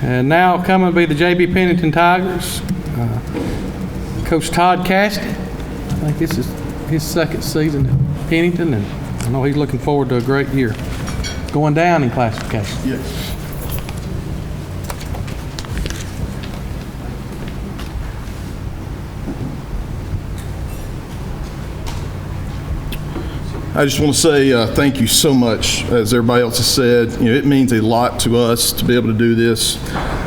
And now coming to be the JB Pennington Tigers, Coach Todd Cassie. I think this is his second season at Pennington, and I know he's looking forward to a great year. Going down in classification. Yes. I just want to say thank you so much. As everybody else has said, it means a lot to us to be able to do this.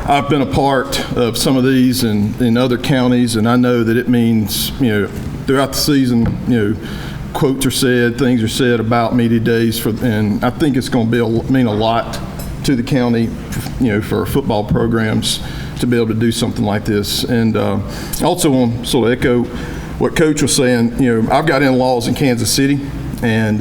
I've been a part of some of these in other counties, and I know that it means, throughout the season, quotes are said, things are said about media days, and I think it's going to mean a lot to the county, for our football programs to be able to do something like this. And I also want to sort of echo what Coach was saying. I've got in-laws in Kansas City, and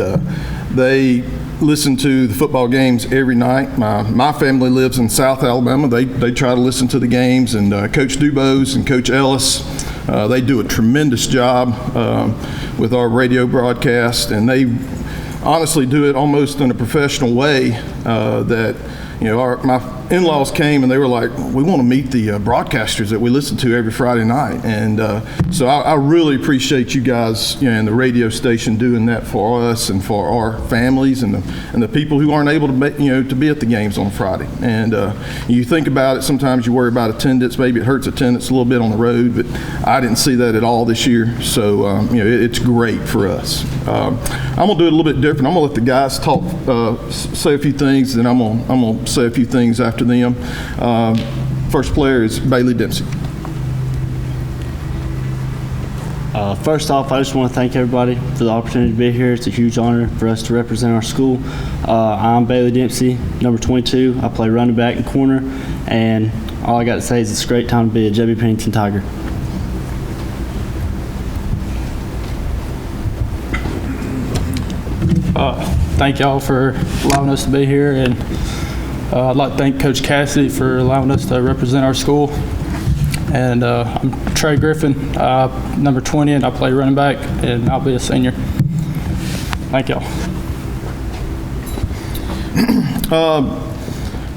they listen to the football games every night. My family lives in South Alabama. They try to listen to the games, and Coach Dubose and Coach Ellis, they do a tremendous job with our radio broadcast, and they honestly do it almost in a professional way. My in-laws came and they were like, we want to meet the broadcasters that we listen to every Friday night. And so I really appreciate you guys and the radio station doing that for us and for our families and the people who aren't able to be at the games on Friday. And you think about it, sometimes you worry about attendance. Maybe it hurts attendance a little bit on the road, but I didn't see that at all this year. So it's great for us. I'm gonna do it a little bit different. I'm gonna let the guys talk, say a few things, and I'm gonna say a few things after them. First player is Bailey Dempsey. First off, I just want to thank everybody for the opportunity to be here. It's a huge honor for us to represent our school. I'm Bailey Dempsey, number 22. I play running back and corner, and all I got to say is it's a great time to be a JB Pennington Tiger. Thank y'all for allowing us to be here, and I'd like to thank Coach Cassie for allowing us to represent our school. And I'm Trey Griffin, number 20, and I play running back, and I'll be a senior. Thank y'all.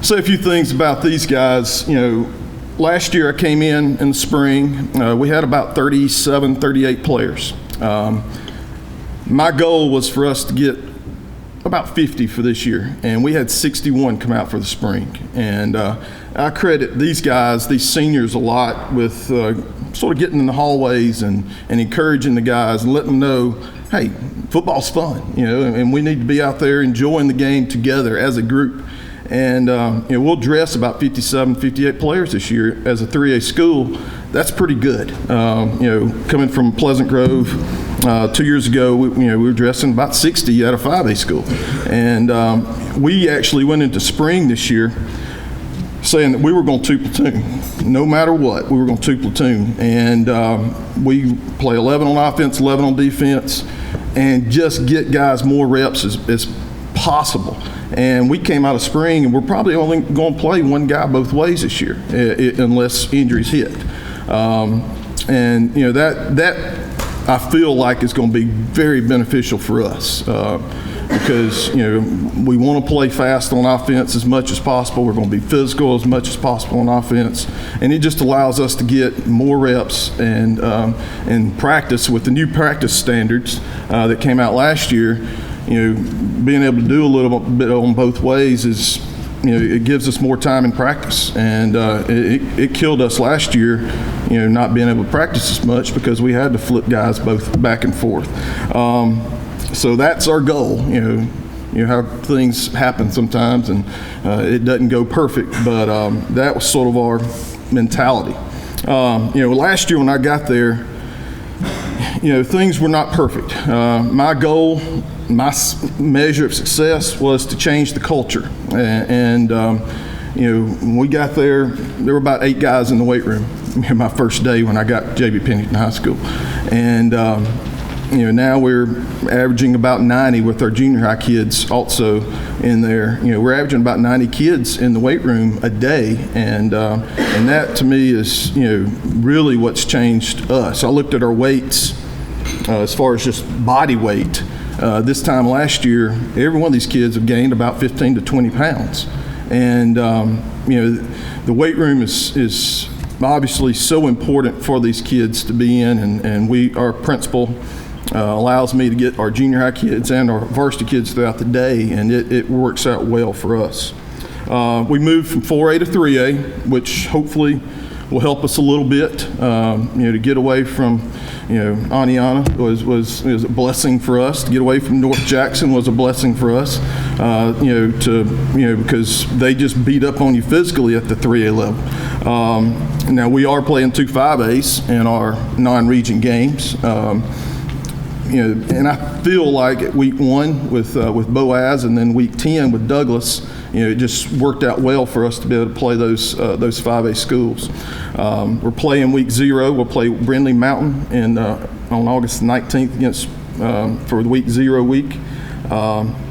Say a few things about these guys. Last year I came in the spring. We had about 37, 38 players. My goal was for us to get about 50 for this year, and we had 61 come out for the spring. And I credit these guys, these seniors, a lot with sort of getting in the hallways and encouraging the guys and letting them know, hey, football's fun, and we need to be out there enjoying the game together as a group. And we'll dress about 57, 58 players this year as a 3A school. That's pretty good. Coming from Pleasant Grove 2 years ago, we were dressing about 60 at a 5A school. And we actually went into spring this year saying that we were going to two-platoon. No matter what, we were going to two-platoon. And we play 11 on offense, 11 on defense, and just get guys more reps as possible. And we came out of spring, and we're probably only going to play one guy both ways this year, unless injuries hit. That I feel like is going to be very beneficial for us because we want to play fast on offense as much as possible. We're going to be physical as much as possible on offense, and it just allows us to get more reps and practice with the new practice standards that came out last year. Being able to do a little bit on both ways is, it gives us more time in practice. And it killed us last year, not being able to practice as much because we had to flip guys both back and forth. So that's our goal. How things happen sometimes, and it doesn't go perfect, but that was sort of our mentality. Last year when I got there, things were not perfect. My goal, my measure of success was to change the culture. And when we got there were about 8 guys in the weight room my first day when I got to JB Pennington High School. And, now we're averaging about 90 with our junior high kids also in there. We're averaging about 90 kids in the weight room a day. And that to me is, really what's changed us. I looked at our weights as far as just body weight. This time last year, every one of these kids have gained about 15 to 20 pounds. And the weight room is obviously so important for these kids to be in, and our principal allows me to get our junior high kids and our varsity kids throughout the day, and it works out well for us. We moved from 4A to 3A, which hopefully will help us a little bit. To get away from, Oneonta was a blessing for us. To get away from North Jackson was a blessing for us. Because they just beat up on you physically at the 3A level. Now we are playing 2 5As in our non-region games. And I feel like at week 1 with Boaz, and then week 10 with Douglas, it just worked out well for us to be able to play those 5A schools. We're playing week 0. We'll play Brindley Mountain on August 19th against for the week 0 week.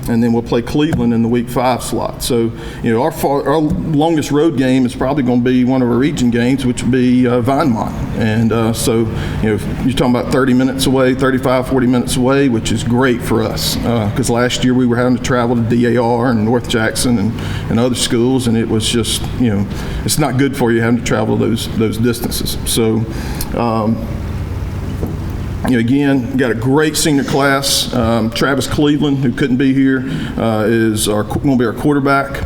And then we'll play Cleveland in the week 5 slot. So, our longest road game is probably going to be one of our region games, which would be Vinemont. And so, you're talking about 30 minutes away, 35, 40 minutes away, which is great for us. Because last year we were having to travel to DAR and North Jackson and other schools, and it was just, it's not good for you having to travel those distances. So, again, got a great senior class. Travis Cleveland, who couldn't be here, is going to be our quarterback.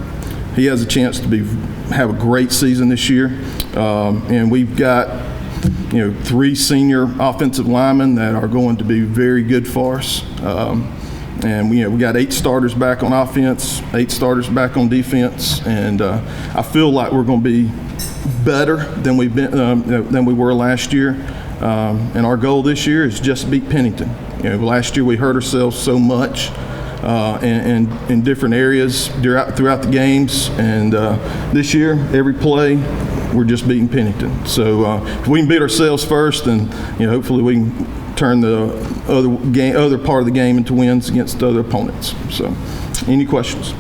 He has a chance to have a great season this year. And we've got, 3 senior offensive linemen that are going to be very good for us. And we got 8 starters back on offense, 8 starters back on defense, and I feel like we're going to be better than we were last year. And our goal this year is just to beat Pennington. Last year we hurt ourselves so much in different areas throughout the games, and this year every play we're just beating Pennington. So if we can beat ourselves first, then hopefully we can turn the other part of the game into wins against other opponents. So, any questions?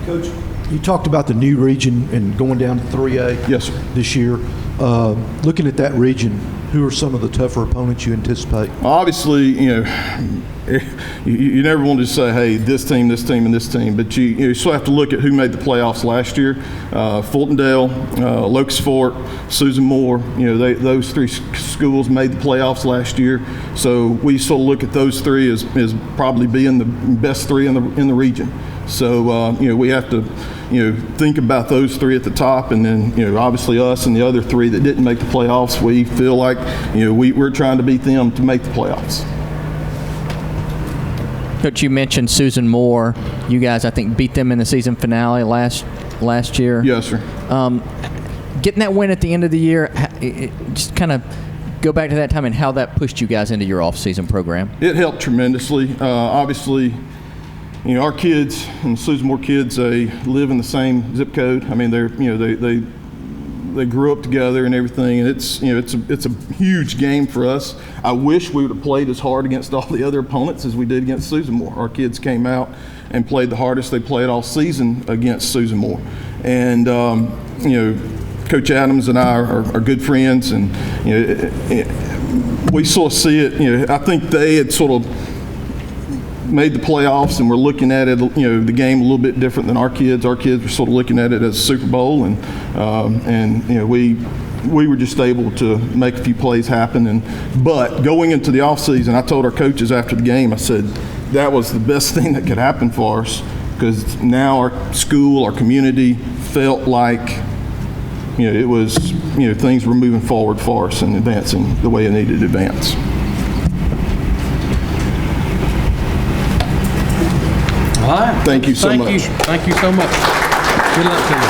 Coach, you talked about the new region and going down to 3A. Yes, sir. This year. Looking at that region, who are some of the tougher opponents you anticipate? Obviously, you never want to say, hey, this team, and this team, but you still have to look at who made the playoffs last year. Fultondale, Locust Fork, Susan Moore, those 3 schools made the playoffs last year. So we sort of look at those 3 as probably being the best 3 in the region. So, we have to, think about those 3 at the top, and then, obviously us and the other 3 that didn't make the playoffs, we feel like, we're trying to beat them to make the playoffs. Coach, you mentioned Susan Moore. You guys, I think, beat them in the season finale last year. Yes, sir. Getting that win at the end of the year, just kind of go back to that time and how that pushed you guys into your off-season program. It helped tremendously. Obviously, our kids and the Susan Moore kids, they live in the same zip code. I mean, they grew up together and everything, and it's a huge game for us. I wish we would have played as hard against all the other opponents as we did against Susan Moore. Our kids came out and played the hardest they played all season against Susan Moore, and Coach Adams and I are good friends, and we sort of see it. I think they had sort of made the playoffs, and we're looking at it, the game a little bit different than our kids. Our kids were sort of looking at it as a Super Bowl, and we were just able to make a few plays happen. But going into the offseason, I told our coaches after the game, I said that was the best thing that could happen for us, because now our school, our community felt like it was things were moving forward for us and advancing the way it needed to advance. All right. Thank you so much. Thank you so much. Good luck to you.